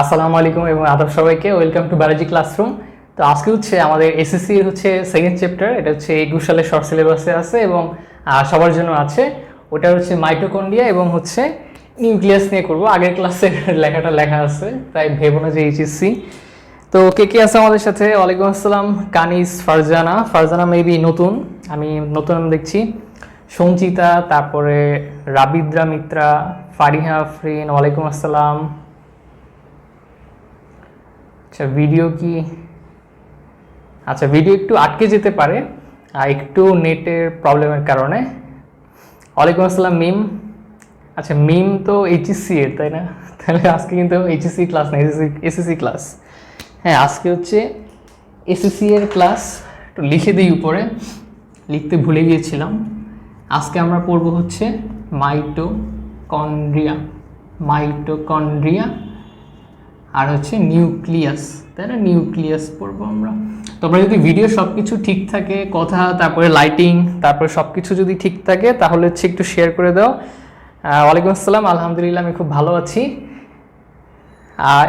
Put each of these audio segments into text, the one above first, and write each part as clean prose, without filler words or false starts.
আসসালামু আলাইকুম এবং আদাব সবাইকে, ওয়েলকাম টু বায়োলজি ক্লাসরুম। তো আজকে হচ্ছে আমাদের এসএসসি হচ্ছে সেকেন্ড চ্যাপ্টার, এটা হচ্ছে 21 সালের শর্ট সিলেবাসে আছে এবং সবার জন্য আছে। ওটা হচ্ছে মাইটোকন্ড্রিয়া এবং হচ্ছে নিউক্লিয়াস নিয়ে করব। আগের ক্লাসের লেখাটা লেখা আছে, তাই ভেবো না যে এইচএসসি। তো কে কে আছে আমাদের সাথে? ওয়ালাইকুম আসসালাম। কানিস, ফারজানা মেবি নতুন, আমি নতুন দেখছি। সঞ্চিতা, তারপরে রাবিদ্রা মিত্রা, ফারিহা আফরিন, ওয়ালাইকুম আসসালাম। আচ্ছা ভিডিও একটু আটকে যেতে পারে একটু নেটের প্রবলেমের কারণে। ওয়ালাইকুম আসসালাম মিম। আচ্ছা মিম তো এইচএসসি এর, তাই না? তাহলে আজকে কিন্তু এইচএসসি ক্লাস না, এসএসসি ক্লাস। হ্যাঁ, আজকে হচ্ছে এসএসসি এর ক্লাস। একটু লিখে দিই উপরে, লিখতে ভুলে গিয়েছিলাম। আজকে আমরা পড়বো হচ্ছে মাইটোকন্ড্রিয়া আর হচ্ছে নিউক্লিয়াস, তাই না? নিউক্লিয়াস পড়বো আমরা। তোমরা যদি ভিডিও সব কিছু ঠিক থাকে, কথা, তারপরে লাইটিং, তারপরে সব কিছু যদি ঠিক থাকে, তাহলে হচ্ছে একটু শেয়ার করে দাও। ওয়ালাইকুম আসসালাম, আলহামদুলিল্লাহ আমি খুব ভালো আছি।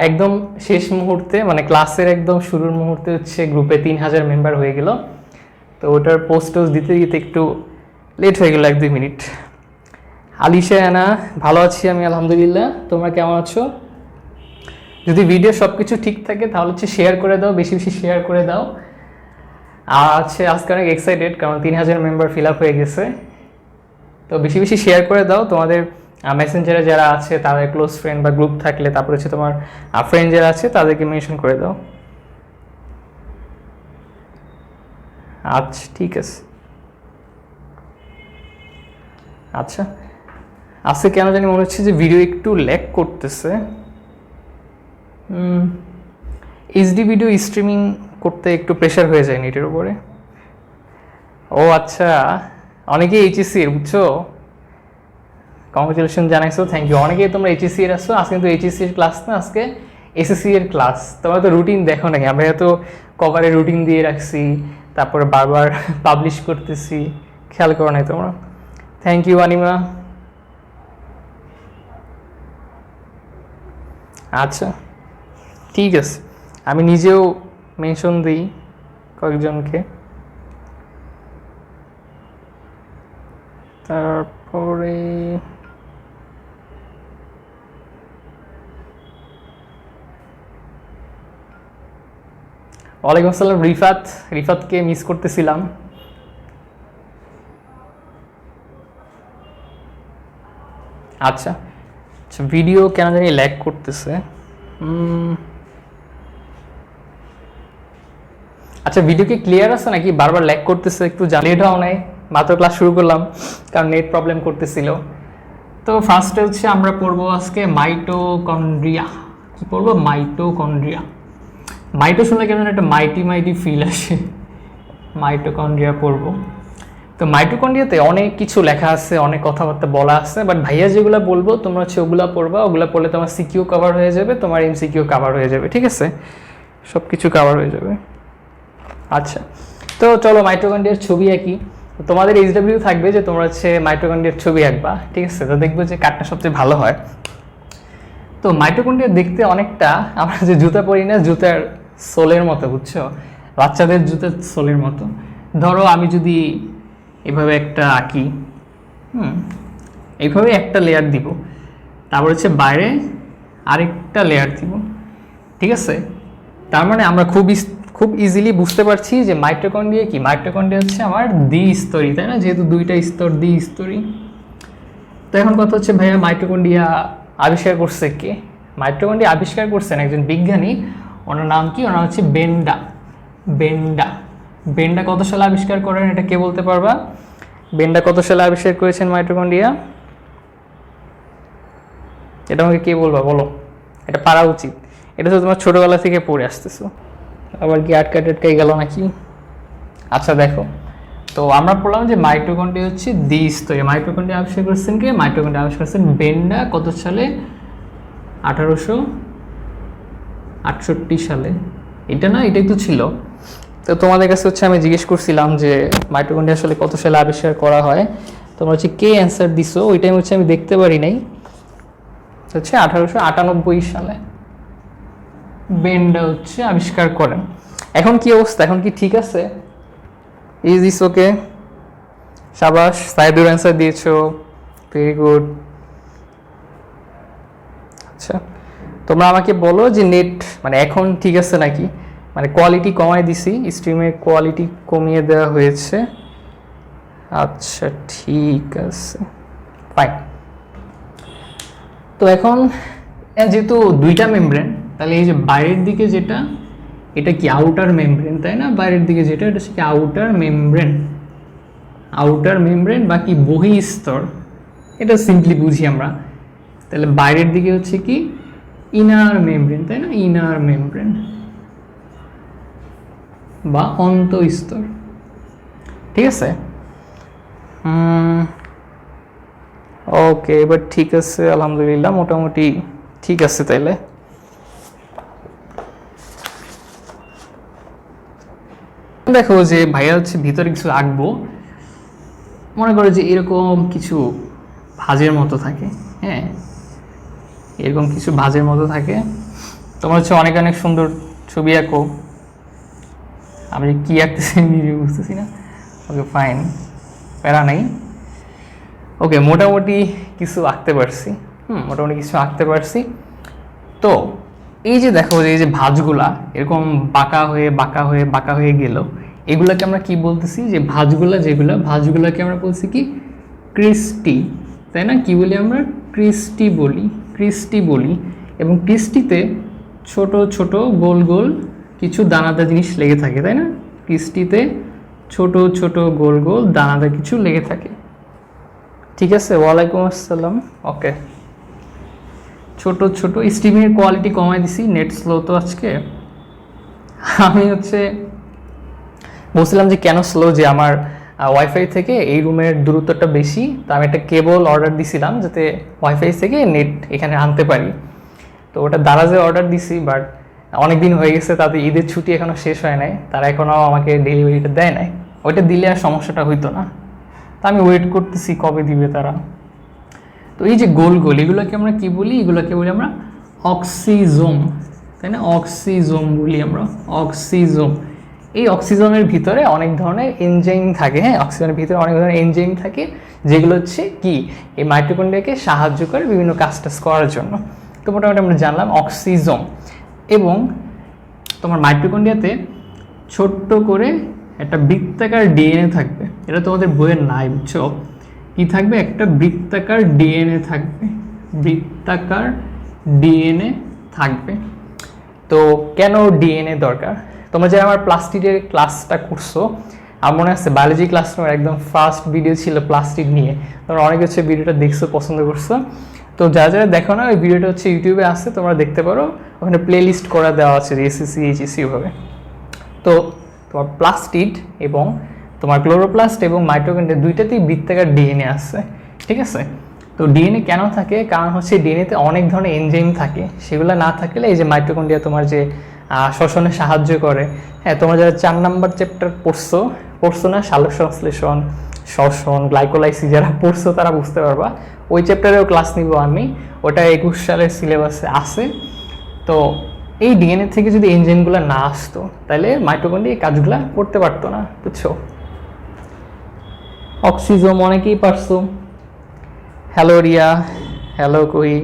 একদম শেষ মুহূর্তে, মানে ক্লাসের একদম শুরুর মুহূর্তে হচ্ছে গ্রুপে 3000 মেম্বার হয়ে গেল। তো ওটার পোস্টস দিতে দিতে একটু লেট হয়ে গেল 1-2 মিনিট। আলিশা আনা, ভালো আছি আমি আলহামদুলিল্লাহ। তোমরা কেমন আছো? যদি ভিডিও সব কিছু ঠিক থাকে তাহলে হচ্ছে শেয়ার করে দাও, বেশি বেশি শেয়ার করে দাও। আর হচ্ছে আজকে অনেক এক্সাইটেড, কারণ 3000 মেম্বার ফিল আপ হয়ে গেছে। তো বেশি বেশি শেয়ার করে দাও। তোমাদের মেসেঞ্জারে যারা আছে, তাদের ক্লোজ ফ্রেন্ড বা গ্রুপ থাকলে, তারপরে হচ্ছে তোমার ফ্রেন্ড যারা আছে তাদেরকে মেনশন করে দাও। আচ্ছা ঠিক আছে। আচ্ছা আজকে কেন জানি মনে হচ্ছে যে ভিডিও একটু ল্যাগ করতেছে। এইচডি ভিডিও স্ট্রিমিং করতে একটু প্রেশার হয়ে যায় নেটের উপরে। ও আচ্ছা, অনেকেই এইচএসসি এর, বুঝছো? কংগ্রেচুলেশন জানাইছো, থ্যাংক ইউ। অনেকেই তোমরা এইচএসসি এর আসছো। আজকে কিন্তু এইচএসসি এর ক্লাস না, আজকে এসএসসি এর ক্লাস। তোমরা তো রুটিন দেখো নাকি? আমরা তো কভারে রুটিন দিয়ে রাখছি, তারপরে বারবার পাবলিশ করতেছি, খেয়াল করো নাই তোমরা? Thank you Anima. আচ্ছা ঠিক আছে, আমি নিজেও মেনশন দিই কয়েকজনকে। তারপরে ওয়ালাইকুম আসসালাম রিফাতকে মিস করতেছিলাম। আচ্ছা আচ্ছা, ভিডিও কেন জানি ল্যাগ করতেছে। আচ্ছা ভিডিও কি ক্লিয়ার আছে নাকি বারবার ল্যাগ করতেছে? একটু লেটও নাই, মাত্র ক্লাস শুরু করলাম, কারণ নেট প্রবলেম করতেছিল। তো ফার্স্টে হচ্ছে আমরা পড়বো আজকে মাইটোকন্ড্রিয়া। কি পড়বো? মাইটো শুনলে কেমন একটা মাইটি ফিল আসে। মাইটোকন্ড্রিয়া পড়বো। তো মাইটোকন্ড্রিয়াতে অনেক কিছু লেখা আছে, অনেক কথাবার্তা বলা আছে, বাট ভাইয়া যেগুলো বলবো তোমরা হচ্ছে ওগুলা পড়বা। ওগুলা পড়লে তোমার সিকিউ কভার হয়ে যাবে, তোমার এমসিকিউ কভার হয়ে যাবে, ঠিক আছে? সব কিছু কভার হয়ে যাবে। আচ্ছা, তো চলো মাইটোকন্ড্রিয়ার ছবি আঁকি। তোমাদের এইচডব্লিউ থাকবে যে তোমরা হচ্ছে মাইটোকন্ড্রিয়ার ছবি আঁকবা, ঠিক আছে? তো দেখবো যে কারটা সবচেয়ে ভালো হয়। তো মাইটোকন্ড্রিয়া দেখতে অনেকটা আমরা যে জুতা পরি না, জুতার সোলের মতো, বুঝছো? বাচ্চাদের জুতার সোলের মতো। ধরো আমি যদি এভাবে একটা আঁকি, এইভাবে একটা লেয়ার দিব, তারপর হচ্ছে বাইরে আরেকটা লেয়ার দিব, ঠিক আছে? তার মানে আমরা খুব ইজিলি বুঝতে পারছি যে মাইটোকন্ড্রিয়া কি। মাইটোকন্ড্রিয়া হচ্ছে আমার দ্বিস্তরী, তাই না? যেহেতু দুইটা স্তর, দ্বিস্তরী। তো এখন কথা হচ্ছে ভাইয়া মাইটোকন্ড্রিয়া আবিষ্কার করছে কে? মাইটোকন্ড্রিয়া আবিষ্কার করছেন একজন বিজ্ঞানী। ওনার নাম কি? ওনার হচ্ছে বেন্ডা কত সালে আবিষ্কার করেন, এটা কে বলতে পারবা? বেন্ডা কত সালে আবিষ্কার করেছেন মাইটোকন্ড্রিয়া? এটা আমাকে কে বলবা, বলো? এটা পারা উচিত, এটা তো তোমার ছোটবেলা থেকে পড়ে আসতেছো। আবার কি আটকাই গেল নাকি? আচ্ছা দেখো, তো আমরা পড়লাম যে মাইটোকন্ড্রিয়া হচ্ছে দ্বিস্তরী। মাইটোকন্ড্রিয়া আবিষ্কার করেছেন কে? মাইটোকন্ড্রিয়া আবিষ্কার করেছেন বেন্ডা। কত সালে? 1868 সালে। এটা না, এটাই তো ছিল। তো তোমাদের কাছে হচ্ছে আমি জিজ্ঞেস করছিলাম যে মাইটোকন্ড্রিয়া আসলে কত সালে আবিষ্কার করা হয়। তোমরা হচ্ছে কে অ্যান্সার দিছো, ওই টাইম হচ্ছে আমি দেখতে পারি নাই। হচ্ছে 1898 সালে। বেনটা হচ্ছে আবিষ্কার করেন। এখন কি অবস্থা, এখন কি ঠিক আছে? ইজ দিস ওকে? সাবাস, সাইদুর অ্যান্সার দিয়েছো, ভেরি গুড। আচ্ছা, তোমরা আমাকে বলো যে নেট মানে এখন ঠিক আছে নাকি? মানে কোয়ালিটি কমায় দিছি, স্ট্রিমের কোয়ালিটি কমিয়ে দেওয়া হয়েছে। আচ্ছা ঠিক আছে, ফাইন। তো এখন যেহেতু দুইটা মেমব্রেন, তাহলে এই যে বাইরের দিকে যেটা, এটা কি আউটার মেমব্রেন, তাই না? বাইরের দিকে যেটা, এটা হচ্ছে কি আউটার মেমব্রেন। আউটার মেমব্রেন বা কি বহিঃস্তর, এটা সিম্পলি বুঝি আমরা। তাহলে বাইরের দিকে হচ্ছে কি ইনার মেমব্রেন, তাই না? ইনার মেমব্রেন বা অন্তঃস্তর, ঠিক আছে? ওকে, এবার ঠিক আছে, আলহামদুলিল্লাহ, মোটামুটি ঠিক আছে। তাইলে দেখো যে ভাইয়া হচ্ছে ভিতরে কিছু আঁকবো, মনে করো যে এরকম কিছু ভাঁজের মতো থাকে, হ্যাঁ, এরকম কিছু ভাঁজের মতো থাকে। তোমার হচ্ছে অনেক অনেক সুন্দর ছবি আঁকো, আমি কি আঁকতেছি নিজে বুঝতেছি না। ওকে ফাইন, প্যারা নাই। ওকে, মোটামুটি কিছু আঁকতে পারছি, মোটামুটি কিছু আঁকতে পারছি। তো এই যে দেখো যে এই যে ভাঁজগুলা এরকম বাঁকা হয়ে বাঁকা হয়ে বাঁকা হয়ে গেল, এগুলাকে আমরা কি বলতেছি? যে ভাঁজগুলা, যেগুলা ভাঁজগুলাকে আমরা বলছি কি ক্রিস্টি, তাই না? কি বলি আমরা? ক্রিস্টি বলি, ক্রিস্টি বলি। এবং ক্রিস্টিতে ছোট ছোট গোল গোল কিছু দানাদার জিনিস লেগে থাকে, তাই না? ক্রিস্টিতে ছোট ছোট গোল গোল দানাদার কিছু লেগে থাকে, ঠিক আছে? ওয়ালাইকুম আসসালাম। ওকে, ছোট ছোট স্ট্রিমের কোয়ালিটি কমাই দিছি, নেট স্লো তো আজকে। আমি হচ্ছে বলছিলাম যে কেন স্লো, যে আমার ওয়াইফাই থেকে এই রুমের দূরত্বটা বেশি, তো আমি একটা কেবল অর্ডার দিছিলাম যাতে ওয়াইফাই থেকে নেট এখানে আনতে পারি। তো ওটা দারাজে অর্ডার দিছি, বাট অনেক দিন হয়ে গেছে, তাদের ঈদের ছুটি এখনও শেষ হয় নাই, তারা এখনও আমাকে ডেলিভারিটা দেয় নাই। ওইটা দিলে আর সমস্যাটা হইতো না, তা আমি ওয়েট করতেছি কবে দিবে তারা। তো এই যে গোল গোল, এগুলোকে আমরা কি বলি? এগুলোকে বলি আমরা অক্সিজোম, তাই না? অক্সিজোম বলি আমরা, অক্সিজোম। এই অক্সিজোমের ভিতরে অনেক ধরনের এনজাইম থাকে, হ্যাঁ, অক্সিজেনের ভিতরে অনেক ধরনের এনজাইম থাকে, যেগুলো হচ্ছে কি এই মাইটোকন্ড্রিয়াকে সাহায্য করে বিভিন্ন কাজ টাজ করার জন্য। তো মোটামুটি আমরা জানলাম অক্সিজোম। এবং তোমার মাইটোকন্ড্রিয়াতে ছোট্ট করে একটা বৃত্তাকার ডিএনএ থাকবে, এটা তোমাদের বইয়ের নাই, বুঝছো? কি থাকবে? একটা বৃত্তাকার ডিএনএ থাকবে, বৃত্তাকার ডিএনএ থাকবে। তো কেন ডিএনএ দরকার? তোমরা যারা আমার প্লাস্টিকের ক্লাসটা করছো, আমার মনে আছে বায়োলজি ক্লাস তোমার একদম ফার্স্ট ভিডিও ছিল প্লাস্টিক নিয়ে, তোমরা অনেক হচ্ছে ভিডিওটা দেখছো, পছন্দ করছো। তো যারা যারা দেখো না, ওই ভিডিওটা হচ্ছে ইউটিউবে আছে, তোমরা দেখতে পারো, ওখানে প্লে লিস্ট করা দেওয়া আছে এসএসসি এইচএসসি ভাবে। তো তোমার প্লাস্টিড এবং তোমার ক্লোরোপ্লাস্ট এবং মাইটোকন্ড্রিয়া দুইটাতেই বৃত্তাকার ডিএনএ আছে, ঠিক আছে? তো ডিএনএ কেন থাকে? কারণ হচ্ছে ডিএনএতে অনেক ধরনের এনজাইম থাকে, সেগুলো না থাকলে এই যে মাইটোকন্ড্রিয়া তোমার যে শ্বসনে সাহায্য করে, হ্যাঁ, তোমরা যারা 4 নাম্বার চ্যাপ্টার পড়ছো না, সালোক সংশ্লেষণ, শ্বসন, গ্লাইকোলাইসিস, যারা পড়ছো তারা বুঝতে পারবা। ওই চ্যাপ্টারেও ক্লাস নিব আমি, ওটা 21 সালের সিলেবাসে আছে। তো এই ডিএনএ থেকে যদি এনজাইমগুলো না আসতো, তাহলে মাইটোকন্ড্রিয়া এই কাজগুলো করতে পারতো না, বুঝছো? অক্সিজোম অনেকেই পারছো। হ্যালো রিয়া, হ্যালো কই।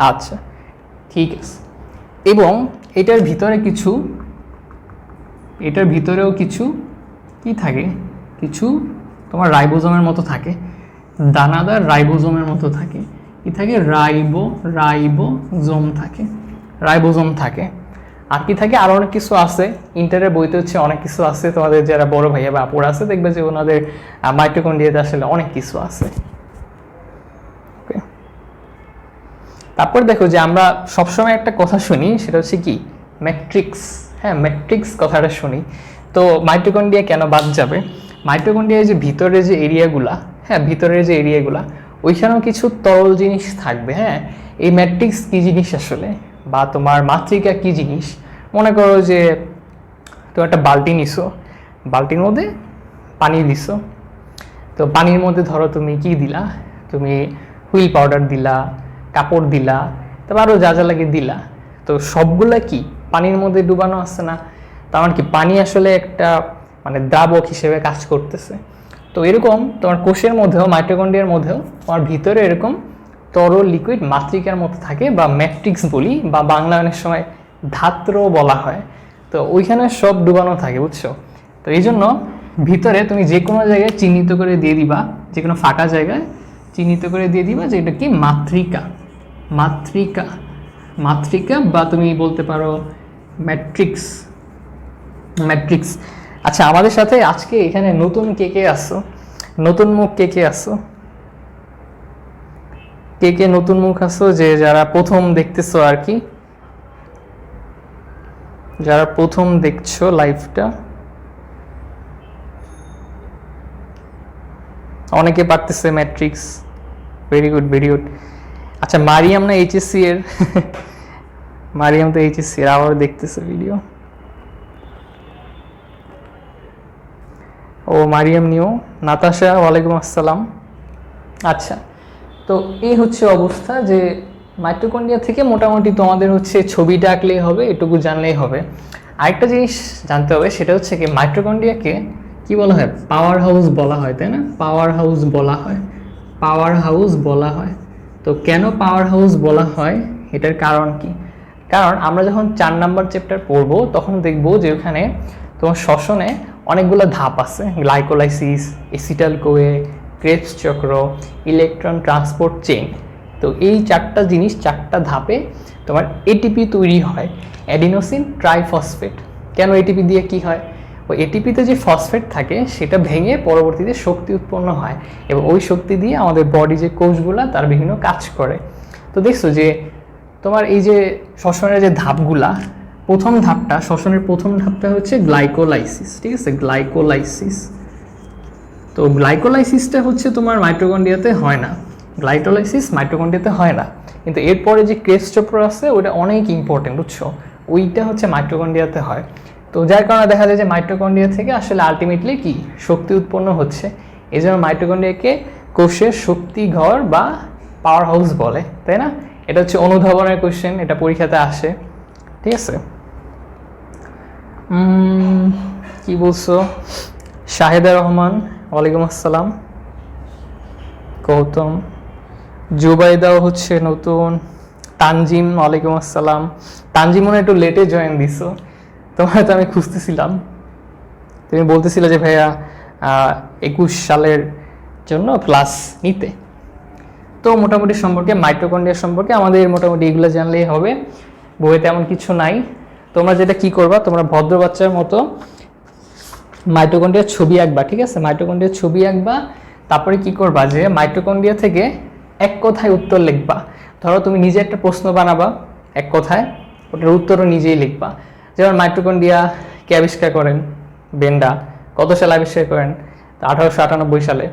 আচ্ছা ঠিক আছে। এবং এটার ভিতরেও কিছু কি থাকে? কিছু তোমার রাইবোজোমের মতো থাকে, দানাদার রাইবোজোমের মতো থাকে। কি থাকে? রাইবোজোম থাকে। আর কি থাকে? আরও অনেক কিছু আছে, ইন্টারের বইতে হচ্ছে অনেক কিছু আছে। তোমাদের যারা বড় ভাইয়া বা আপুরা আছে, দেখবে যে ওনাদের মাইটোকন্ড্রিয়াতে আসলে অনেক কিছু আছে। তারপর দেখো যে আমরা সবসময় একটা কথা শুনি, সেটা হচ্ছে কি ম্যাট্রিক্স। হ্যাঁ, ম্যাট্রিক্স কথাটা শুনি। তো মাইটোকন্ড্রিয়া কেন বাদ যাবে? মাইটোকন্ড্রিয়ার যে ভিতরে যে এরিয়াগুলা, হ্যাঁ, ভিতরের যে এরিয়াগুলা, ওইখানেও কিছু তরল জিনিস থাকবে। হ্যাঁ, এই ম্যাট্রিক্স কী জিনিস আসলে, বা তোমার মাতৃকা কী জিনিস? মনে করো যে তুমি একটা বালতি নিছো, বালতির মধ্যে পানি দিছো। তো পানির মধ্যে ধরো তুমি কি দিলা? তুমি হুইল পাউডার দিলা, কাপড় দিলা, তারপর আরও যা যা লাগে দিলা। তো সবগুলা কি পানির মধ্যে ডুবানো আছে না? তার মানে কি পানি আসলে একটা মানে দ্রাবক হিসেবে কাজ করতেছে। তো এরকম তোমার কোষের মধ্যেও মাইটোকন্ড্রিয়ার মধ্যেও তোমার ভিতরে এরকম তরল লিকুইড মাতৃকার মতো থাকে, বা ম্যাট্রিক্স বলি, বা বাংলা অনেক সময় ধাত্র বলা হয়। তো ওইখানে সব ডুবানো থাকে, বুঝছো? তো এই জন্য ভিতরে তুমি যে কোনো জায়গায় চিহ্নিত করে দিয়ে দিবা, যে কোনো ফাঁকা জায়গায় চিহ্নিত করে দিয়ে দিবা যে এটা কি মাতৃকা, মাতৃকা, মাতৃকা, বা তুমি বলতে পারো ম্যাট্রিক্স, ম্যাট্রিক্স। আচ্ছা, আমাদের সাথে আজকে এখানে নতুন কে কে আসছো? নতুন মুখ কে কে আসছো? কে কে নতুন মুখ আসছো, যে যারা প্রথম দেখতেছো আর কি, যারা প্রথম দেখছো লাইভটা? অনেকে পারতেছে matrix, very good, very good. আচ্ছা, মারিয়াম না এইচএসসি এর? মারিয়াম তো এইচএসসি এর, আবার দেখতেছে ভিডিও। ও মারিয়াম নিও, নাতাশা, ওয়ালাইকুম আসসালাম। আচ্ছা, তো এই হচ্ছে অবস্থা যে মাইটোকন্ড্রিয়া থেকে মোটামুটি তোমাদের হচ্ছে ছবিটা আঁকলেই হবে, এটুকু জানলেই হবে। আরেকটা জিনিস জানতে হবে, সেটা হচ্ছে কি মাইটোকন্ড্রিয়াকে কি বলা হয়? পাওয়ার হাউস বলা হয়, তাই না? পাওয়ার হাউস বলা হয়, পাওয়ার হাউস বলা হয়। তো কেন পাওয়ার হাউস বলা হয়, এটার কারণ কি? কারণ আমরা যখন 4 নাম্বার চ্যাপ্টার পড়বো তখন দেখবো যে ওখানে তোমার শ্বসনে অনেকগুলো ধাপ আছে, গ্লাইকোলাইসিস, এসিটাল কোয়ে, ক্রেবস চক্র, ইলেকট্রন ট্রান্সপোর্ট চেইন। তো এই 4টা জিনিস 4টা ধাপে তোমার এটিপি তৈরি হয়, অ্যাডিনোসিন ট্রাইফসফেট। কেন এটিপি দিয়ে কি হয়? ওই এটিপিতে যে ফসফেট থাকে সেটা ভেঙে পরবর্তীতে শক্তি উৎপন্ন হয়, এবং ওই শক্তি দিয়ে আমাদের বডি যে কোষগুলা তার বিভিন্ন কাজ করে। তো দেখছো যে তোমার এই যে শ্বসনের যে ধাপগুলা, প্রথম ধাপটা, শ্বসনের প্রথম ধাপটা হচ্ছে গ্লাইকোলাইসিস, ঠিক আছে? গ্লাইকোলাইসিস। তো গ্লাইকোলাইসিসটা হচ্ছে তোমার মাইটোকন্ড্রিয়াতে হয় না, গ্লাইকোলাইসিস মাইটোকন্ড্রিয়াতে হয় না, কিন্তু এরপরে যে ক্রেবস চক্র আছে ওটা অনেক ইম্পর্টেন্ট, বুঝছো? ওইটা হচ্ছে মাইটোকন্ড্রিয়াতে হয়। তো যার কারণে দেখা যায় যে মাইটোকন্ড্রিয়া থেকে আসলে আলটিমেটলি কি শক্তি উৎপন্ন হচ্ছে। এই জন্য মাইটোকন্ড্রিয়াকে কোষের শক্তি ঘর বা পাওয়ার হাউস বলে, তাই না? এটা হচ্ছে অনুধাবনের কোশ্চেন, এটা পরীক্ষাতে আসে, ঠিক আছে? কি বলছো? শাহেদা রহমান, ওয়ালাইকুম আসসালাম। গৌতম, জুবাইদাও হচ্ছে নতুন। তানজিম, ওয়ালাইকুম আসসালাম। তানজিম মনে একটু লেটে জয়েন দিছো, তোমার তো আমি খুঁজতেছিলাম। তুমি বলতেছিলে যে ভাইয়া 21 সালের জন্য ক্লাস নিতে। তো মোটামুটি সম্পর্কে মাইটোকন্ড্রিয়া সম্পর্কে আমাদের মোটামুটি এগুলো জানলেই হবে, বইয়ে তেমন কিছু নাই। তোমরা যেটা কি করবা, তোমরা ভদ্র বাচ্চার মতো মাইটোকন্ড্রিয়ার ছবি আঁকবা, ঠিক আছে? মাইটোকন্ড্রিয়ার ছবি আঁকবা, তারপরে কি করবা যে মাইটোকন্ড্রিয়া থেকে এক কথায় উত্তর লিখবা। ধরো তুমি নিজে একটা প্রশ্ন বানাবা এক কথায়, ওটার উত্তরও নিজেই লিখবা। যেমন মাইটোকন্ড্রিয়া কে আবিষ্কার করেন? বেন্ডা। কত সালে আবিষ্কার করেন? 1898 সালে।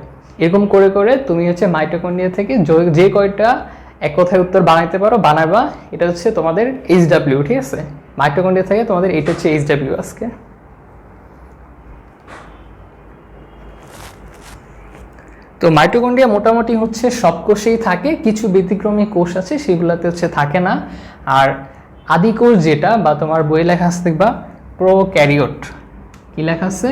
এরকম করে করে তুমি হচ্ছে মাইটোকন্ড্রিয়া থেকে যে কয়টা এক কথায় উত্তর বানাইতে পারো বানাবা। এটা হচ্ছে তোমাদের HW, ঠিক আছে? মাইটোকন্ড্রিয়া থেকে তোমাদের এটা হচ্ছে HW আজকে। তো মাইটোকন্ড্রিয়া মোটামুটি হচ্ছে সব কোষেই থাকে, কিছু ব্যতিক্রমী কোষ আছে সেগুলোতে হচ্ছে থাকে না। আর আদি কোষ যেটা, বা তোমার বই লেখা আছে দেখবা প্রোক্যারিওট, কি লেখা আছে?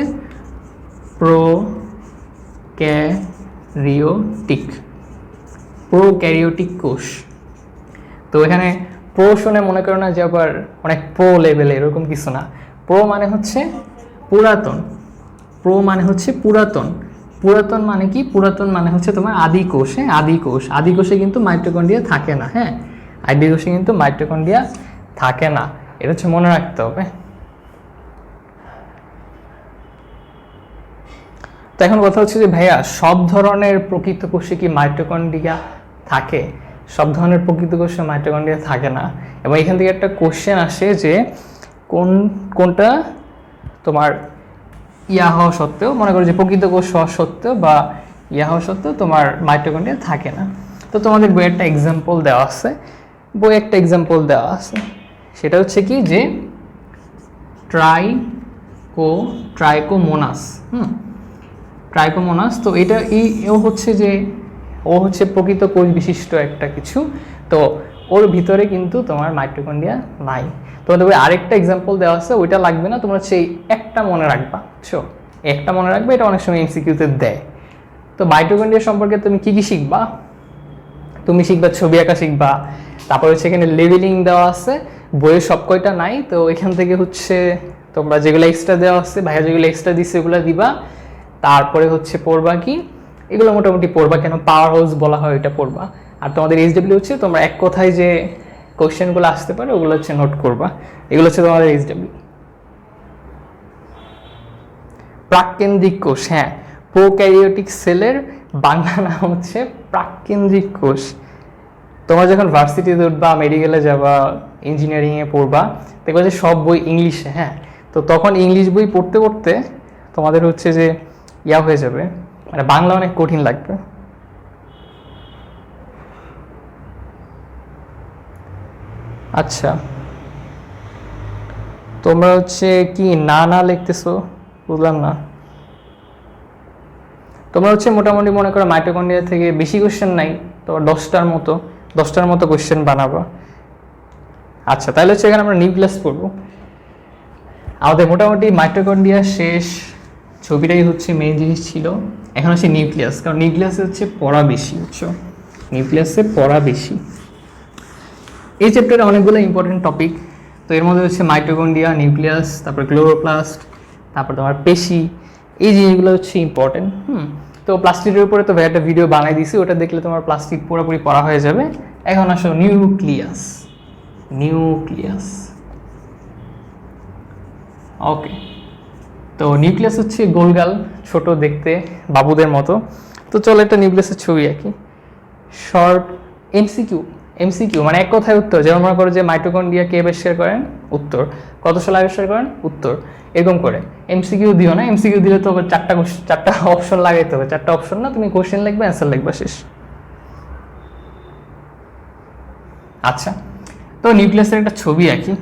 প্রোক্যারিওটিক, প্রোক্যারিওটিক কোষ। তো এখানে প্রো শুনে মনে করো না যে আবার অনেক প্রো লেভেলে, এরকম কিছু না। প্রো মানে হচ্ছে পুরাতন, প্রো মানে হচ্ছে পুরাতন। পুরাতন মানে কি? পুরাতন মানে হচ্ছে তোমার আদি কোষ। হ্যাঁ, আদি কোষ। আদি কোষে কিন্তু মাইটোকন্ড্রিয়া থাকে না। হ্যাঁ, আদি কোষে কিন্তু মাইটোকন্ড্রিয়া থাকে না, এটা হচ্ছে মনে রাখতে হবে। তো এখন কথা হচ্ছে যে ভাইয়া সব ধরনের প্রকৃত কোষে কি মাইটোকন্ড্রিয়া থাকে? সব ধরনের প্রকৃত কোষে মাইটোকন্ড্রিয়া থাকে না। এবং এখান থেকে একটা কোশ্চেন আসে যে কোনটা তোমার ইয়া হওয়া সত্ত্বেও, মনে করো যে প্রকৃত কোষ হওয়া সত্ত্বেও বা ইয়া হওয়া সত্ত্বেও তোমার মাইটোকন্ড্রিয়া থাকে না। তো তোমাদের বইয়ে একটা এক্সাম্পল দেওয়া আছে, সেটা হচ্ছে কি যে ট্রাইকোমোনাস। ট্রাইকোমোনাস। তো এটা ও হচ্ছে প্রকৃত কোষ বিশিষ্ট একটা কিছু। তো ওর ভিতরে কিন্তু তোমার মাইটোকন্ড্রিয়া নাই। তোমাদের ওই আরেকটা এক্সাম্পল দেওয়া আছে, ওইটা লাগবে না, তোমরা সেই একটা মনে রাখবা। বুঝছো, একটা মনে রাখবে, এটা অনেক সময় এমসিকিউতে দেয়। তো মাইটোকন্ড্রিয়া সম্পর্কে তুমি কি কি শিখবা? তুমি শিখবা ছবি আঁকা শিখবা, তারপর হচ্ছে এখানে লেভেলিং দেওয়া আছে, বইয়ে সব কয়টা নাই, তো এখান থেকে হচ্ছে তোমরা যেগুলো এক্সট্রা দেওয়া আছে, ভাইয়া যেগুলো এক্সট্রা দিচ্ছে এগুলো দিবা। তারপরে হচ্ছে পড়বা কি, এগুলো মোটামুটি পড়বা, কেন পাওয়ার হাউস বলা হয় এটা পড়বা। আর তোমাদের এইচডব্লিউ হচ্ছে তোমরা এক কথায় যে কোশ্চেনগুলো আসতে পারে ওগুলো হচ্ছে নোট করবা, এগুলো হচ্ছে তোমাদের এইচডব্লিউ। প্রাককেন্দ্রিক কোষ, হ্যাঁ, প্রোক্যারিওটিক সেলের বাংলা নাম হচ্ছে প্রাককেন্দ্রিক কোষ। তোমরা যখন ভার্সিটিতে উঠবা, মেডিকেলে যাবা, ইঞ্জিনিয়ারিংয়ে পড়বা, দেখবা যে সব বই ইংলিশে, হ্যাঁ, তো তখন ইংলিশ বই পড়তে পড়তে তোমাদের হচ্ছে যে ইয়া হয়ে যাবে, মানে বাংলা অনেক কঠিন লাগবে। আচ্ছা, তোমরা হচ্ছে কি না না লিখতেছো, বুঝলাম না। তোমরা হচ্ছে মোটামুটি মনে করো মাইটোকন্ড্রিয়া থেকে বেশি কোশ্চেন নাই, তো 10টার মতো কোশ্চেন বানাবো। আচ্ছা, তাহলে হচ্ছে এখানে আমরা নিউক্লিয়াস পড়বো। আমাদের মোটামুটি মাইটোকন্ড্রিয়া শেষ, ছবিটাই হচ্ছে মেইন জিনিস ছিল। এখন হচ্ছে নিউক্লিয়াস, কারণ নিউক্লিয়াসে হচ্ছে পড়া বেশি, বুঝছো, নিউক্লিয়াসে পড়া বেশি। এই চ্যাপ্টারে অনেকগুলো ইম্পর্টেন্ট টপিক, তো এর মধ্যে হচ্ছে মাইটোকন্ড্রিয়া, নিউক্লিয়াস, তারপর ক্লোরোপ্লাস্ট, তারপর তোমার পেশি, এই জিনিসগুলো হচ্ছে ইম্পর্টেন্ট। তো প্লাস্টিকের উপরে তো একটা ভিডিও বানাই দিছি, ওটা দেখলে তোমার প্লাস্টিক পুরোপুরি পড়া হয়ে যাবে। এখন আসো নিউক্লিয়াস। ওকে, তো নিউক্লিয়াস হচ্ছে গোলগাল, ছোট দেখতে, বাবুদের মতো। তো চলো একটা নিউক্লিয়াসের ছবি আঁকি। শর্ট এমসিকিউ মানে এক কথায় উত্তর। যেমন মনে করো যে মাইটোকন্ড্রিয়া কে আবিষ্কার করেন, উত্তর। কত সালে আবিষ্কার করেন, উত্তর। এরকম করে এমসিকিউ দিও না, এমসিকিউ দিলে তো আবার চারটা অপশন লাগাইতে হবে। চারটা অপশন না, তুমি কোশ্চেন লিখবে, অ্যান্সার লিখবা, শেষ। আচ্ছা, তো নিউক্লিয়াসের একটা ছবি আঁকি।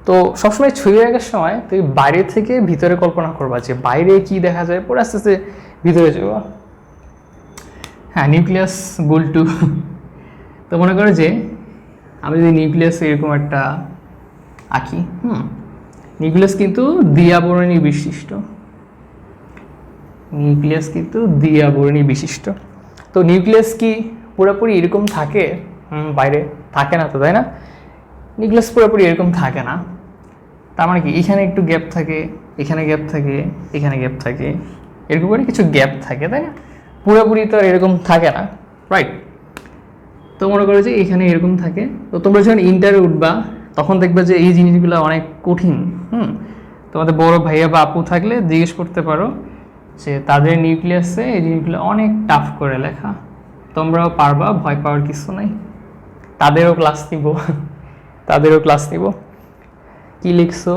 তো সবসময় ছবি আঁকার সময় তুমি বাইরে থেকে ভিতরে কল্পনা করবা যে বাইরে কি দেখা যায়, পরে আস্তে আস্তে ভিতরে যাবা। হ্যাঁ, নিউক্লিয়াস গোল টু। তো মনে করো যে আমি যদি নিউক্লিয়াস এরকম একটা আঁকি, নিউক্লিয়াস কিন্তু দ্বিআবরণী বিশিষ্ট। তো নিউক্লিয়াস কি পুরোপুরি এরকম থাকে? বাইরে থাকে না তো, তাই না? নিউক্লিয়াস পুরোপুরি এরকম থাকে না। তার মানে কি, এখানে একটু গ্যাপ থাকে, এখানে গ্যাপ থাকে, এখানে গ্যাপ থাকে, এরকম করে কিছু গ্যাপ থাকে, তাই না? পুরোপুরি তো আর এরকম থাকে না, রাইট? তো মনে করো যে এখানে এরকম থাকে। তো তোমরা যখন ইন্টারে উঠবা তখন দেখবে যে এই জিনিসগুলো অনেক কঠিন। তোমাদের বড় ভাইয়া বা আপু থাকলে জিজ্ঞেস করতে পারো যে তাদের নিউক্লিয়াসে এই জিনিসগুলো অনেক টাফ করে লেখা। তোমরাও পারবা, ভয় পাওয়ার কিছু নাই। তাদেরও ক্লাস নিব। কি লিখছো?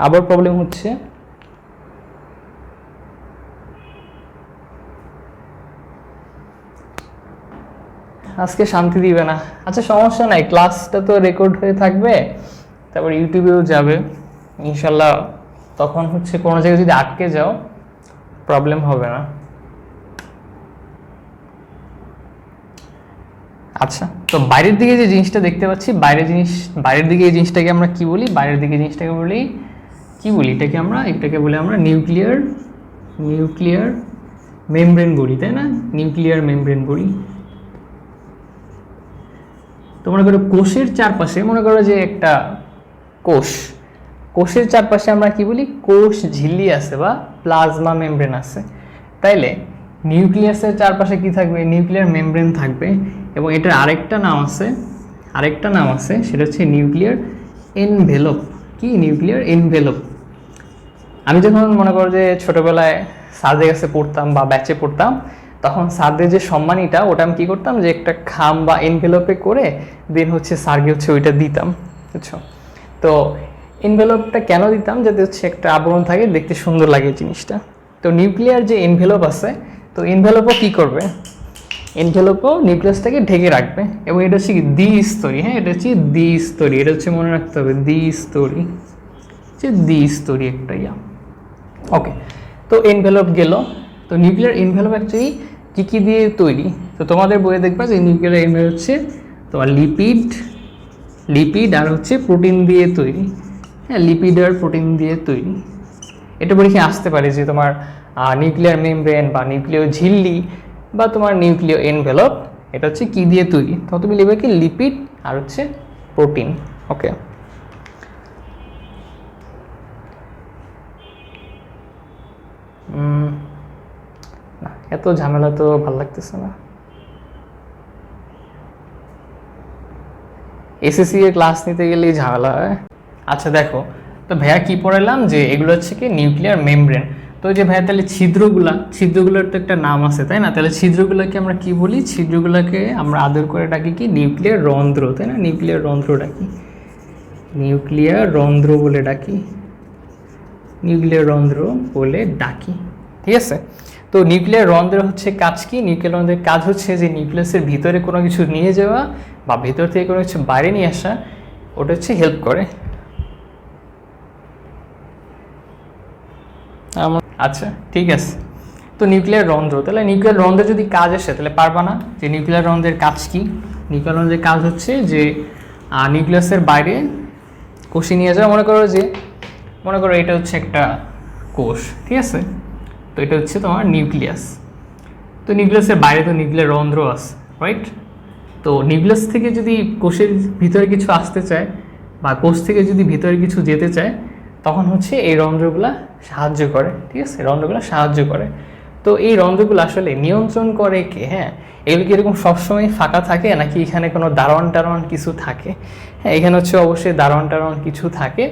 আবার প্রবলেম হচ্ছে। আজকে শান্তি দিবে না। আচ্ছা, সমস্যা নাই, ক্লাসটা তো রেকর্ড হয়ে থাকবে, তারপর ইউটিউবেও যাবে ইনশাল্লাহ। তখন হচ্ছে কোনো জায়গায় যদি আটকে যাও প্রবলেম হবে না। আচ্ছা, তো বাইরের দিকে যে জিনিসটা দেখতে পাচ্ছি, বাইরের দিকে এই জিনিসটাকে আমরা কি বলি? এটাকে বলি আমরা নিউক্লিয়ার মেমব্রেন বলি, তাই না? নিউক্লিয়ার মেমব্রেন বলি। তো মনে করো কোষের চারপাশে, মনে করো যে একটা কোষের চারপাশে আমরা কি বলি? কোষ ঝিল্লি আছে বা প্লাজমা মেমব্রেন আছে। তাইলে নিউক্লিয়াসের চারপাশে কি থাকবে? নিউক্লিয়ার মেমব্রেন থাকবে। এবং এটার আরেকটা নাম আছে, সেটা হচ্ছে নিউক্লিয়ার এনভেলপ। কি? Nuclear envelope. আমি যখন মনে করো যে ছোটবেলায় স্যারদের কাছে পড়তাম বা ব্যাচে পড়তাম, তখন স্যারদের যে সম্মানীটা, ওটা আমি কী করতাম, যে একটা খাম বা এনভেলপে করে দেন হচ্ছে স্যারকে হচ্ছে ওইটা দিতাম, বুঝছো? তো এনভেলপটা কেন দিতাম? যাতে হচ্ছে একটা আবরণ থাকে, দেখতে সুন্দর লাগে জিনিসটা। তো নিউক্লিয়ার যে এনভেলপ আছে, তো এনভেলপও কী করবে? এনভেলপও নিউক্লিয়াসটাকে ঢেকে রাখবে। এবং এটা হচ্ছে কি? দ্বিস্তরী। হ্যাঁ, এটা হচ্ছে দ্বিস্তরী। এটা হচ্ছে মনে রাখতে হবে, দ্বিস্তরী একটা ইয়া। ওকে, তো এনভেলপ গেল। তো নিউক্লিয়ার এনভেলপ অ্যাকচুয়ালি কি দিয়ে তৈরি? তো তোমাদের বইয়ে দেখবা যে নিউক্লিয়ার এনভায়রনমেন্ট হচ্ছে তোমার লিপিড আর হচ্ছে প্রোটিন দিয়ে তৈরি। হ্যাঁ, লিপিড আর প্রোটিন দিয়ে তৈরি। এটা পরীক্ষায় আসতে পারে যে তোমার নিউক্লিয়ার মেমব্রেন বা নিউক্লিয় ঝিল্লি বা তোমার নিউক্লিয় এনভেলপ এটা হচ্ছে কি দিয়ে তৈরি, তো তুমি লিখবে কি লিপিড আর হচ্ছে প্রোটিন। ওকে, না এত ঝামেলা তো ভালো লাগতেছে না। এসএসসি এর ক্লাস নিতে গেলেই ঝামেলা হয়। আচ্ছা দেখো, তো ভাইয়া কি পড়ালাম যে এগুলো হচ্ছে কি নিউক্লিয়ার মেমব্রেন। তো যে ভাইয়া তাহলে ছিদ্রগুলোর তো একটা নাম আছে তাই না? তাহলে ছিদ্রগুলোকে আমরা কি বলি? ছিদ্রগুলোকে আমরা আদর করে ডাকি কি নিউক্লিয়ার রন্ধ্র, তাই না? নিউক্লিয়ার রন্ধ্র ডাকি, নিউক্লিয়ার রন্ধ্র বলে ডাকি, নিউক্লিয়ার রন্ধ্র বলে ডাকি। ঠিক আছে, তো নিউক্লিয়ার রন্ধ্রের হচ্ছে কাজ কি? নিউক্লিয়ার রন্ধ্রের কাজ হচ্ছে যে নিউক্লিয়াসের ভিতরে কোনো কিছু নিয়ে যাওয়া বা ভিতর থেকে কোনো কিছু বাইরে নিয়ে আসা, ওটা হচ্ছে হেল্প করে। আচ্ছা ঠিক আছে, তো নিউক্লিয়ার রন্ধ্র, তাহলে নিউক্লিয়ার রন্ধ্রের যদি কাজ আসে তাহলে পারবা না যে নিউক্লিয়ার রন্ধ্রের কাজ কি? নিউক্লিয়ার রন্ধ্রের কাজ হচ্ছে যে নিউক্লিয়াসের বাইরে কোষে নিয়ে যাওয়া। মনে করো এটা হচ্ছে একটা কোষ, ঠিক আছে? তো এটা হচ্ছে তোমার নিউক্লিয়াস। তো নিউক্লিয়াসের বাইরে তো নিউক্লিয়ার রন্ধ্র আছে, রাইট? তো নিউক্লিয়াস থেকে যদি কোষের ভিতরে কিছু আসতে চায় বা কোষ থেকে যদি ভিতরে কিছু যেতে চায়, তখন হচ্ছে এই রন্ধ্রগুলা সাহায্য করে। ঠিক আছে, রন্ধ্রগুলো সাহায্য করে। তো এই রন্ধ্রগুলো আসলে নিয়ন্ত্রণ করে কে? হ্যাঁ, এগুলো কি এরকম সবসময় ফাঁকা থাকে নাকি এখানে কোনো দারোয়ান টারোয়ান কিছু থাকে? হ্যাঁ, এখানে হচ্ছে অবশ্যই দারোয়ান টারোয়ান কিছু থাকে,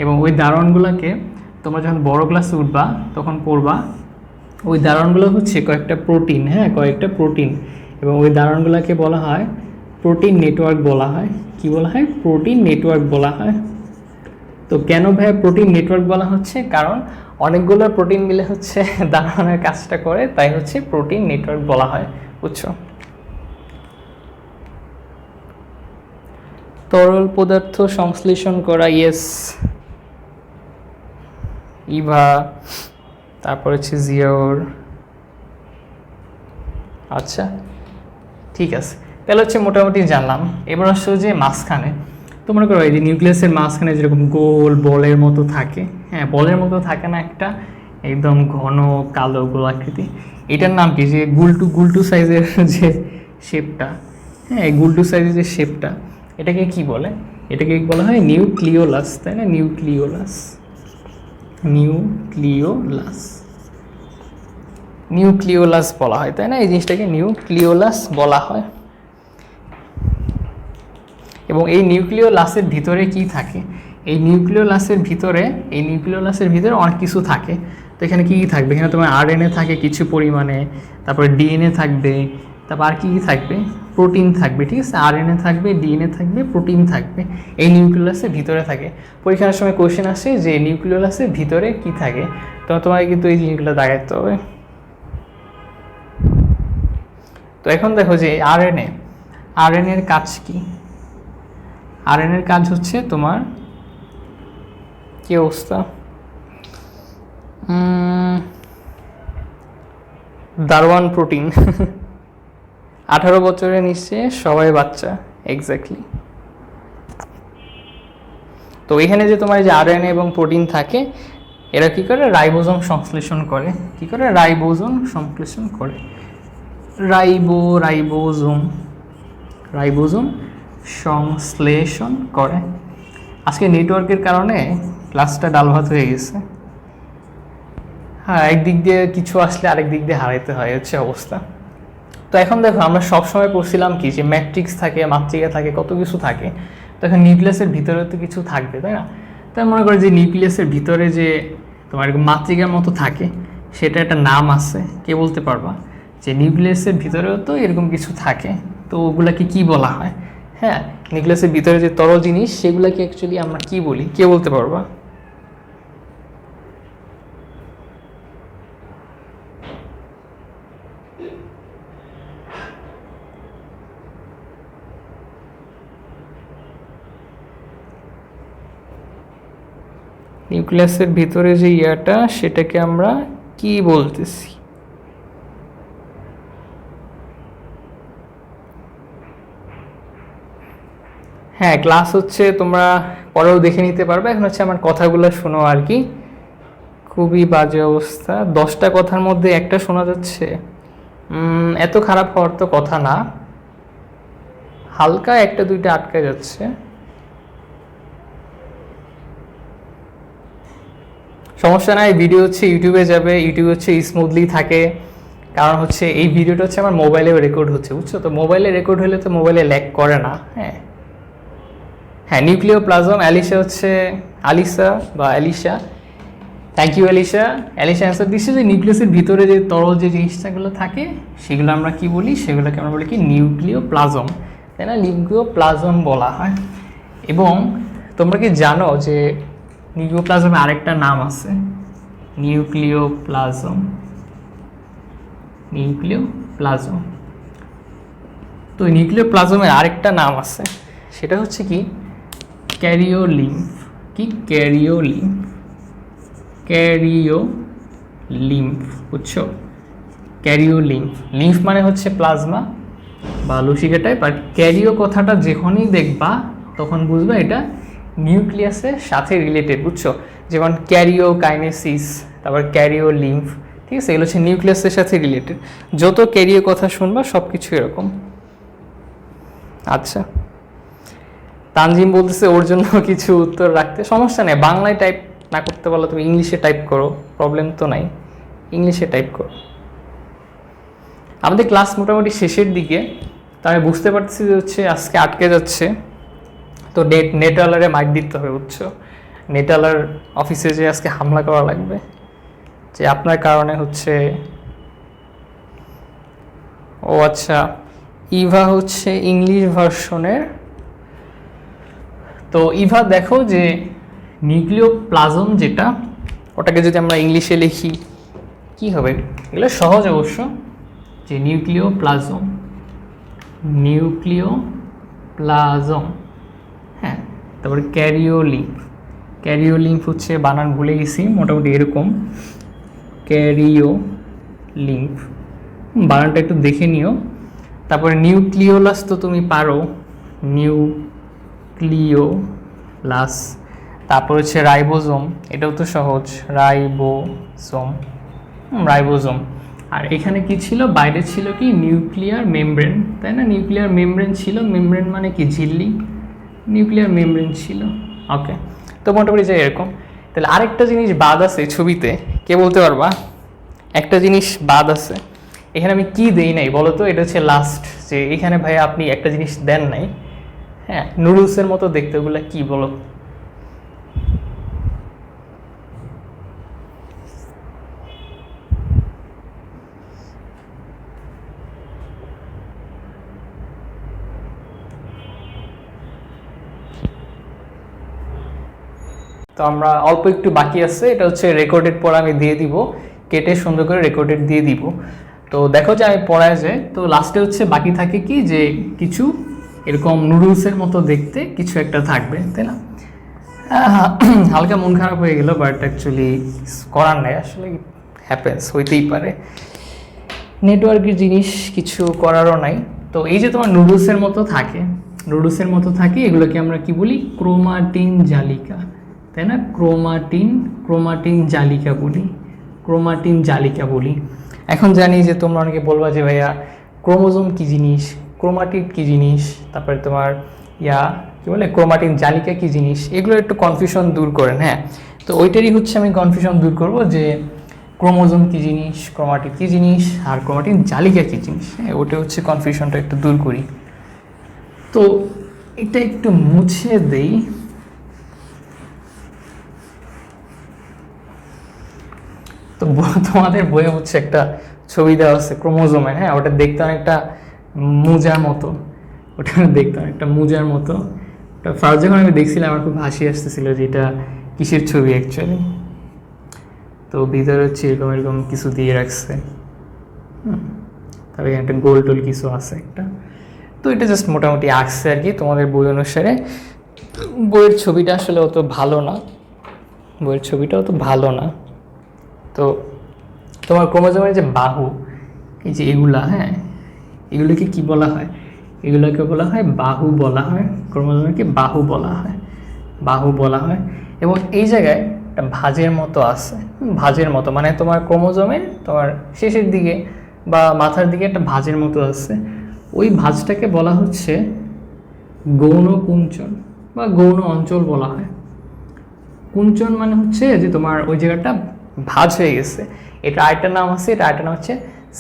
এবং ওই দারোয়ানগুলোকে তোমরা যখন বড় ক্লাসে উঠবা তখন পড়বা। ওই দারোয়ানগুলো হচ্ছে কয়েকটা প্রোটিন, হ্যাঁ কয়েকটা প্রোটিন, এবং ওই দারোয়ানগুলোকে বলা হয় প্রোটিন নেটওয়ার্ক বলা হয়। কি বলা হয়? প্রোটিন নেটওয়ার্ক বলা হয়। তো কেন ভাই প্রোটিন নেটওয়ার্ক বলা হচ্ছে? কারণ অনেকগুলো প্রোটিন মিলে হচ্ছে দারোয়ানের কাজটা করে, তাই হচ্ছে প্রোটিন নেটওয়ার্ক বলা হয়। বুঝছো? তরল পদার্থ সংশ্লেষণ করা, ইয়েস ইভা, তারপর হচ্ছে জিওর। আচ্ছা ঠিক আছে, তাহলে হচ্ছে মোটামুটি জানলাম। এবার আসছে যে মাঝখানে, তো মনে করো এই যে নিউক্লিয়াসের মাঝখানে যেরকম গোল বলের মতো থাকে, হ্যাঁ বলের মতো থাকে না একটা একদম ঘন কালো গোলাকৃতি, এটার নাম কি? যে গুলটু সাইজের যে শেপটা, হ্যাঁ এই গুলটু সাইজের যে শেপটা, এটাকে কি বলে? এটাকে বলা হয় নিউক্লিওলাস, তাই না? নিউক্লিওলাস, নিউক্লিওলাস বলা হয়, তাই না? এই জিনিসটাকে নিউক্লিওলাস বলা হয়। এবং এই নিউক্লিওলাসের ভিতরে কি থাকে? এই নিউক্লিওলাসের ভিতরে অনেক কিছু থাকে। তো এখানে কী থাকবে? এখানে তোমার আরএনএ থাকে কিছু পরিমাণে, তারপরে ডিএনএ থাকবে, তারপর আর কী থাকবে? প্রোটিন থাকবে। ঠিক আছে, আরএনএ থাকবে, ডিএনএ থাকবে, প্রোটিন থাকবে, এই নিউক্লিওলাসের ভিতরে থাকে। পরীক্ষার সময় কোয়েশ্চেন আসে যে নিউক্লিওলাসের ভিতরে কি থাকে, তো তোমাকে কিন্তু এই জিনিসগুলো দাগাইতে হবে। তো এখন দেখো যে আরএনএর কাজ কি? আরএনএর কাজ হচ্ছে তোমার কি অবস্থা? দারোয়ান প্রোটিন 18 বছরের নিচে সবাই বাচ্চা, এক্স্যাক্টলি। তো এখানে যে তোমার যে আরএনএ এবং প্রোটিন থাকে, এরা কি করে? রাইবোজোম সংশ্লেষণ করে। কি করে? রাইবোজোম সংশ্লেষণ করে। রাইবোজোম সংশ্লেষণ করে। আজকে নেটওয়ার্কের কারণে ক্লাসটা ডাল ভাত হয়ে গেছে। হ্যাঁ, একদিক দিয়ে কিছু আসলে আরেক দিক দিয়ে হারাইতে হয়, হচ্ছে অবস্থা। তো এখন দেখো, আমরা সবসময় পড়ছিলাম কি যে ম্যাট্রিক্স থাকে, মাতৃকা থাকে, কত কিছু থাকে। তো এখন নিউক্লিয়াসের ভিতরে তো কিছু থাকবে, তাই না? তাই মনে করো যে নিউক্লিয়াসের ভিতরে যে তোমার মাতৃকার মতো থাকে, সেটা একটা নাম আছে, কে বলতে পারবা? যে নিউক্লিয়াসের ভিতরেও তো এরকম কিছু থাকে, তো ওগুলাকে কি বলা হয়? হ্যাঁ, নিউক্লিয়াসের ভিতরে যে তরল জিনিস, সেগুলোকে অ্যাকচুয়ালি আমরা কি বলি? কে বলতে পারবা? নিউক্লিয়াসের ভিতরে যে ইয়াটা, সেটাকে আমরা কি বলতেছি? হ্যাঁ ক্লাস হচ্ছে, তোমরা পরেও দেখে নিতে পারবে, এখন হচ্ছে আমার কথাগুলো শোনো আর কি। খুবই বাজে অবস্থা, 10টা কথার মধ্যে একটা শোনা যাচ্ছে। এত খারাপ হওয়ার তো কথা না, হালকা একটা দুইটা আটকে যাচ্ছে। সমস্যা নাই, ভিডিও হচ্ছে ইউটিউবে যাবে, ইউটিউব হচ্ছে স্মুথলি থাকে, কারণ হচ্ছে এই ভিডিওটা হচ্ছে আমার মোবাইলে রেকর্ড হচ্ছে, বুঝছো তো? মোবাইলে রেকর্ড হলে তো মোবাইলে ল্যাগ করে না। হ্যাঁ হ্যাঁ, নিউক্লিওপ্লাজম, অ্যালিসা হচ্ছে, আলিসা বা Alisa, thank you Alisa. Alisa answer দিচ্ছে যে নিউক্লিয়াসের ভিতরে যে তরল যে জিনিসটাগুলো থাকে সেগুলো আমরা কি বলি, সেগুলোকে আমরা বলি কি নিউক্লিওপ্লাজম, তাই না? নিউক্লিওপ্লাজম বলা হয়। এবং তোমরা কি জানো যে নিউক্লিওপ্লাজমে আরেকটা নাম আছে, নিউক্লিওপ্লাজম, নিউক্লিওপ্লাজম। তো নিউক্লিওপ্লাজমের আরেকটা নাম আছে, সেটা হচ্ছে কি ক্যারিওলিম্ফ। কি ক্যারিওলিম্ফ, ক্যারিওলিম্ফ, বুঝছো? ক্যারিওলিম্ফ, লিম্ফ মানে হচ্ছে প্লাজমা বা লসিকা টাইপ, আর ক্যারিও কথাটা যখনই দেখবা তখন বুঝবা এটা নিউক্লিয়াসের সাথে রিলেটেড, বুঝছো? যেমন ক্যারিও কাইনেসিস, তারপর ক্যারিও লিম্ফ, ঠিক আছে? এগুলো হচ্ছে নিউক্লিয়াসের সাথে রিলেটেড। যত ক্যারিও কথা শুনবা সব কিছু এরকম। আচ্ছা, তানজিম বলতেছে ওর জন্য কিছু উত্তর রাখতে, সমস্যা নেই, বাংলায় টাইপ না করতে পারলে তুমি ইংলিশে টাইপ করো, প্রবলেম তো নাই, ইংলিশে টাইপ করো। আমাদের ক্লাস মোটামুটি শেষের দিকে, তো আমি বুঝতে পারছি যে হচ্ছে আজকে আটকে যাচ্ছে, তো নেটওয়ালারে মাইক দিতে হবে, বুঝছো? নেটওয়ালার অফিসে যে আজকে হামলা করা লাগবে, যে আপনার কারণে হচ্ছে। ও আচ্ছা, ইভা হচ্ছে ইংলিশ ভার্সনের। তো ইভা দেখো যে নিউক্লিওপ্লাজম যেটা, ওটাকে যদি আমরা ইংলিশে লিখি কি হবে? এগুলো সহজ অবশ্য, যে নিউক্লিওপ্লাজম, নিউক্লিওপ্লাজম, হ্যাঁ। তারপরে ক্যারিওলিম্ফ, ক্যারিওলিম্ফ হচ্ছে বানান ভুলে গেছি, মোটামুটি এরকম ক্যারিওলিম্ফ, বানানটা একটু দেখে নিও। তারপরে নিউক্লিওলাস তো তুমি পারো, নিউক্লিওলাস। তারপর হচ্ছে রাইবোজোম, এটাও তো সহজ, রাইবোজোম, রাইবোজোম। আর এখানে কি ছিল, বাইরে ছিল কি নিউক্লিয়ার মেমব্রেন, তাই না? নিউক্লিয়ার মেমব্রেন ছিল, মেমব্রেন মানে কি ঝিল্লি, নিউক্লিয়ার মেমব্রেন ছিল। ওকে, তো মোটামুটি যাই এরকম। তাহলে আরেকটা জিনিস বাদ আছে ছবিতে, কে বলতে পারবা? একটা জিনিস বাদ আছে, এখানে আমি কি দেই নাই বলো তো? এটা হচ্ছে লাস্ট, যে এখানে ভাই আপনি একটা জিনিস দেন নাই, হ্যাঁ, নুডলসের মতো দেখতে, ওগুলো কি বলো? তো আমরা অল্প একটু বাকি আছে, এটা হচ্ছে রেকর্ডেড পর আমি দিয়ে দিব, কেটে সুন্দর করে রেকর্ডেড দিয়ে দিব। তো দেখো যে আমি পড়ায় যাই, তো লাস্টে হচ্ছে বাকি থাকে কি, যে কিছু এরকম নুডলসের মতো দেখতে কিছু একটা থাকবে, তাই না? হালকা মন খারাপ হয়ে গেল, বাট অ্যাকচুয়ালি করার নাই, আসলে হ্যাপেন্স, হইতেই পারে, নেটওয়ার্কের জিনিস, কিছু করারও নাই। তো এই যে তোমার নুডলসের মতো থাকে, নুডলসের মতো থাকে, এগুলোকে আমরা কি বলি? ক্রোমাটিন জালিকা, তাই না? ক্রোমাটিন, ক্রোমাটিন জালিকা বলি, ক্রোমাটিন জালিকা বলি। এখন জানি যে তোমরা অনেকে বলবা যে ভাইয়া ক্রোমোজোম কী জিনিস, ক্রোমাটিড কী জিনিস, তারপরে তোমার কী বলে ক্রোমাটিন জালিকা কী জিনিস, এগুলো একটু কনফিউশন দূর করেন। হ্যাঁ, তো ওইটারই হচ্ছে আমি কনফিউশন দূর করব, যে ক্রোমোজোম কী জিনিস, ক্রোমাটিড কী জিনিস, আর ক্রোমাটিন জালিকা কী জিনিস, হ্যাঁ, ওটা হচ্ছে কনফিউশনটা একটু দূর করি। তো এটা একটু মুছে দেই। তো তোমাদের বইয়ে হচ্ছে একটা ছবি দেওয়া আছে ক্রোমোজোমের, হ্যাঁ, ওটা দেখতে অনেকটা মোজার মতো, ওটা দেখতে অনেকটা মোজার মতো। ওটা ফার্স্ট যখন আমি দেখছিলাম আমার খুব হাসি আসতেছিল যে এটা কিসের ছবি অ্যাকচুয়ালি। তো ভিতরে হচ্ছে এরকম এরকম কিছু দিয়ে রাখছে, তবে একটা গোল টোল কিছু আছে একটা। তো এটা জাস্ট মোটামুটি আঁকছে আর কি তোমাদের বই অনুসারে। বইয়ের ছবিটা আসলে অত ভালো না, বইয়ের ছবিটা অত ভালো না। তো তোমার ক্রোমোজোমের যে বাহু, এই যে এগুলা, হ্যাঁ, এগুলোকে কি বলা হয়? এগুলোকে বলা হয় বাহু বলা হয়, ক্রোমোজোমকে বাহু বলা হয়, বাহু বলা হয়। এবং এই জায়গায় একটা ভাঁজের মতো আছে, ভাঁজের মতো মানে তোমার ক্রোমোজোমের তোমার শেষের দিকে বা মাথার দিকে একটা ভাঁজের মতো আছে, ওই ভাঁজটাকে বলা হচ্ছে গৌণ কুঞ্চন বা গৌণ অঞ্চল বলা হয়। কুঞ্চন মানে হচ্ছে যে তোমার ওই জায়গাটা ভাঁজ হয়ে গেছে, এটা আরেকটা নাম আছে, এটা আরেকটা নাম হচ্ছে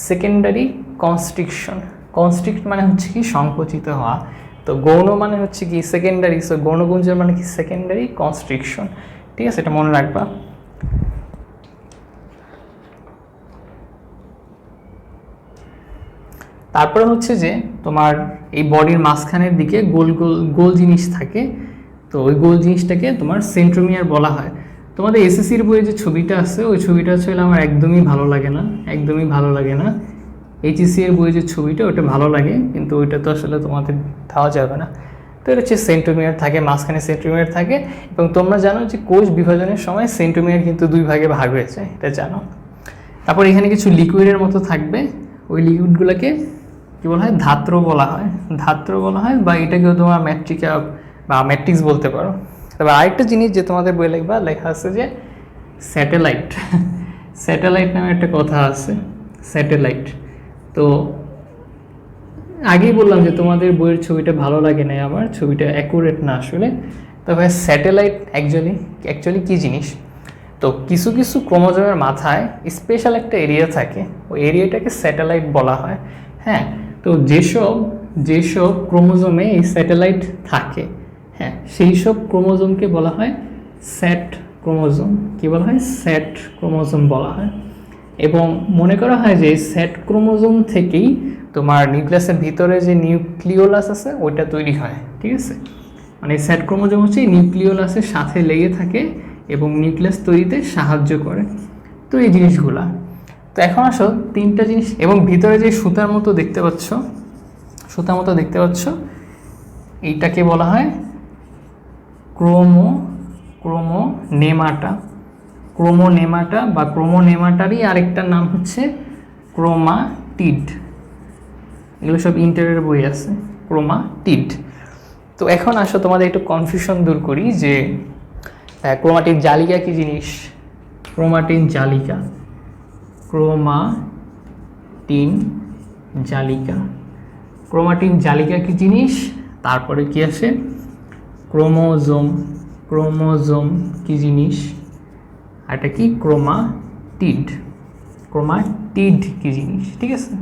সেকেন্ডারি কনস্ট্রিকশন। কনস্ট্রিক্ট মানে হচ্ছে কি সংকুচিত হওয়া, তো গৌণ মানে হচ্ছে কি সেকেন্ডারি, সো গৌণকুঞ্চন মানে কি সেকেন্ডারি কনস্ট্রিকশন, ঠিক আছে, এটা মনে রাখবা। তারপরে হচ্ছে যে তোমার এই বডির মাঝখানের দিকে গোল গোল গোল জিনিস থাকে, তো ওই গোল জিনিসটাকে তোমার সেন্ট্রোমিয়ার বলা হয়। তোমাদের এসএসসির বইয়ে যে ছবিটা আছে ওই ছবিটা আসলে আমার একদমই ভালো লাগে না, একদমই ভালো লাগে না। এইচএসসি এর বইয়ে যে ছবিটা ওটা ভালো লাগে, কিন্তু ওইটা তো আসলে তোমাদের দেওয়া যাবে না। তো এটা হচ্ছে সেন্ট্রোমিয়ার থাকে, মাঝখানে সেন্ট্রোমিয়ার থাকে। এবং তোমরা জানো যে কোষ বিভাজনের সময় সেন্ট্রোমিয়ার কিন্তু দুই ভাগে ভাগ হয়েছে, এটা জানো। তারপর এখানে কিছু লিকুইডের মতো থাকবে, ওই লিকুইডগুলোকে কী বলা হয়, ধাত্র বলা হয়, ধাত্র বলা হয়, বা এটাকেও তোমার ম্যাট্রিকা বা ম্যাট্রিক্স বলতে পারো। তবে আরেকটা জিনিস যে তোমাদের বই লিখবা, লেখা আছে যে স্যাটেলাইট, স্যাটেলাইট নামে একটা কথা আছে, স্যাটেলাইট। তো আগেই বললাম যে তোমাদের বইয়ের ছবিটা ভালো লাগে না, আমার ছবিটা অ্যাকুরেট না আসলে। তবে স্যাটেলাইট অ্যাকচুয়ালি কী জিনিস, তো কিছু কিছু ক্রোমোজোমের মাথায় স্পেশাল একটা এরিয়া থাকে, ওই এরিয়াটাকে স্যাটেলাইট বলা হয়। হ্যাঁ, তো যেসব ক্রোমোজোমে এই স্যাটেলাইট থাকে, হ্যাঁ, সেই সব ক্রোমোজোমকে বলা হয় স্যাট ক্রোমোজোম। কী বলা হয়, স্যাট ক্রোমোজোম বলা হয়। এবং মনে করা হয় যে স্যাট ক্রোমোজোম থেকেই তোমার নিউক্লিয়াসের ভিতরে যে নিউক্লিওলাস আছে ওইটা তৈরি হয়, ঠিক আছে। মানে স্যাট ক্রোমোজোম হচ্ছে নিউক্লিওলাসের সাথে লেগে থাকে এবং নিউক্লিয়াস তৈরিতে সাহায্য করে। তো এই জিনিসগুলা, তো এখন আসো তিনটা জিনিস। এবং ভিতরে যে সুতার মতো দেখতে পাচ্ছ, সুতার মতো দেখতে পাচ্ছ, এইটাকে বলা হয় ক্রোমোনেমাটা। ক্রোমোনেমাটা বা ক্রোমোনেমাটারই আরেকটা নাম হচ্ছে ক্রোমাটিড। এগুলো সব ইন্টারের বই আছে, ক্রোমাটিড। তো এখন আসো তোমাদের একটু কনফিউশন দূর করি যে ক্রোমাটিন জালিকা কি জিনিস। ক্রোমাটিন জালিকা, ক্রোমাটিন জালিকা, ক্রোমাটিন জালিকা কি জিনিস। তারপরে কি আসে, ক্রোমোজোম, ক্রোমোজোম কি জিনিস। আর এটা কি, ক্রোমাটিড, ক্রোমাটিড কি জিনিস, ঠিক আছে।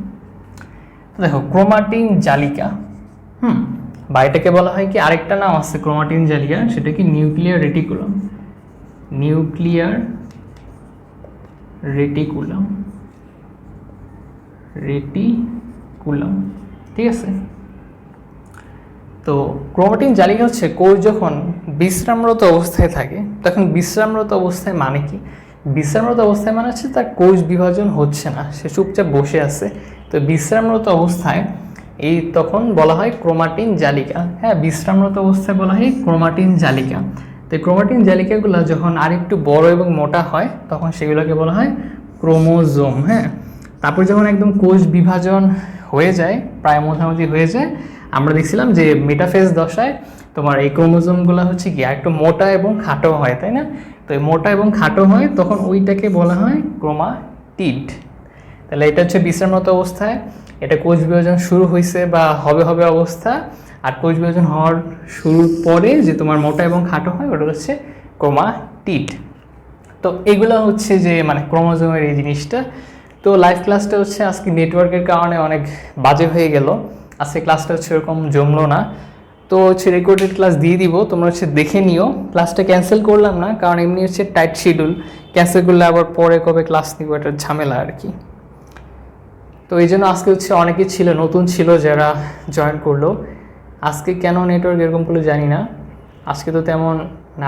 দেখো ক্রোমাটিন জালিকা, বা এটাকে বলা হয় কি আরেকটা নাম আছে ক্রোমাটিন জালিকা, সেটা কি nuclear reticulum, nuclear reticulum, reticulum, ঠিক আছে। তো ক্রোমাটিন জালিকা হচ্ছে কোষ যখন বিশ্রামরত অবস্থায় থাকে, তখন বিশ্রামরত অবস্থায় মানে কি, বিশ্রামরত অবস্থায় মানে হচ্ছে তার কোষ বিভাজন হচ্ছে না, সে চুপচাপ বসে আছে। তো বিশ্রামরত অবস্থায় এই তখন বলা হয় ক্রোমাটিন জালিকা। হ্যাঁ, বিশ্রামরত অবস্থায় বলা হয় ক্রোমাটিন জালিকা। তো ক্রোমাটিন জালিকাগুলো যখন আরেকটু বড় এবং মোটা হয় তখন সেগুলোকে বলা হয় ক্রোমোজোম। হ্যাঁ, তারপর যখন একদম কোষ বিভাজন হয়ে যায়, প্রায় মোটামুটি হয়ে যায়, আমরা দেখছিলাম যে মেটাফেজ দশায় তোমার এই ক্রোমোজোমগুলো হচ্ছে কি একটু মোটা এবং খাটো হয়, তাই না। তো এই মোটা এবং খাটো হয় তখন ওইটাকে বলা হয় ক্রোমাটিড। তাহলে এটা হচ্ছে বিশ্রামরত অবস্থায়, এটা কোষ বিভাজন শুরু হয়েছে বা হবে হবে অবস্থা। আর কোষ বিভাজন হওয়ার শুরুর পরে যে তোমার মোটা এবং খাটো হয় ওটা হচ্ছে ক্রোমাটিড। তো এগুলো হচ্ছে যে মানে ক্রোমোজোমের এই জিনিসটা। তো লাইভ ক্লাসটা হচ্ছে আজকে নেটওয়ার্কের কারণে অনেক বাজে হয়ে গেল, আজকে ক্লাসটা হচ্ছে এরকম জমলো না। তো হচ্ছে রেকর্ডেড ক্লাস দিয়ে দিব, তোমরা হচ্ছে দেখে নিও। ক্লাসটা ক্যান্সেল করলাম না, কারণ এমনি হচ্ছে টাইট শিডিউল, ক্যান্সেল করলে আবার পরে কবে ক্লাস নিব এটা ঝামেলা আর কি। তো এই জন্য আজকে হচ্ছে অনেকে ছিল, নতুন ছিল যারা জয়েন করলো। আজকে কেন নেটওয়ার্ক এরকম করলো জানি না, আজকে তো তেমন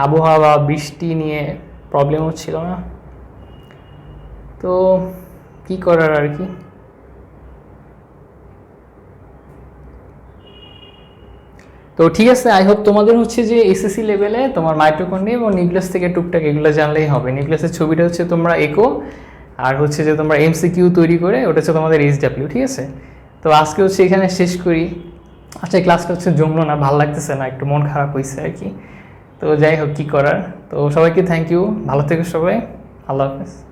আবহাওয়া বা বৃষ্টি নিয়ে প্রবলেমও ছিল না, তো কি করার আর কি। তো ঠিক আছে, আই হোপ তোমাদের হচ্ছে যে এসএসসি লেভেলে তোমার মাইটোকন্ড্রিয়া এবং নিউক্লিয়াস থেকে টুকটাক এগুলো জানলেই হবে। নিউক্লিয়াসের ছবিটা হচ্ছে তোমরা এঁকো, আর হচ্ছে যে তোমরা এমসিকিউ তৈরি করে ওটা হচ্ছে তোমাদের এইচডব্লিউ, ঠিক আছে। তো আজকে হচ্ছে এখানে শেষ করি। আচ্ছা এই ক্লাসটা হচ্ছে জমলো না, ভালো লাগতেছে না, একটু মন খারাপ হয়েছে আর কি। তো যাই হোক, কী করার। তো সবাইকে থ্যাংক ইউ, ভালো থেকো সবাই, আল্লাহ হাফেজ।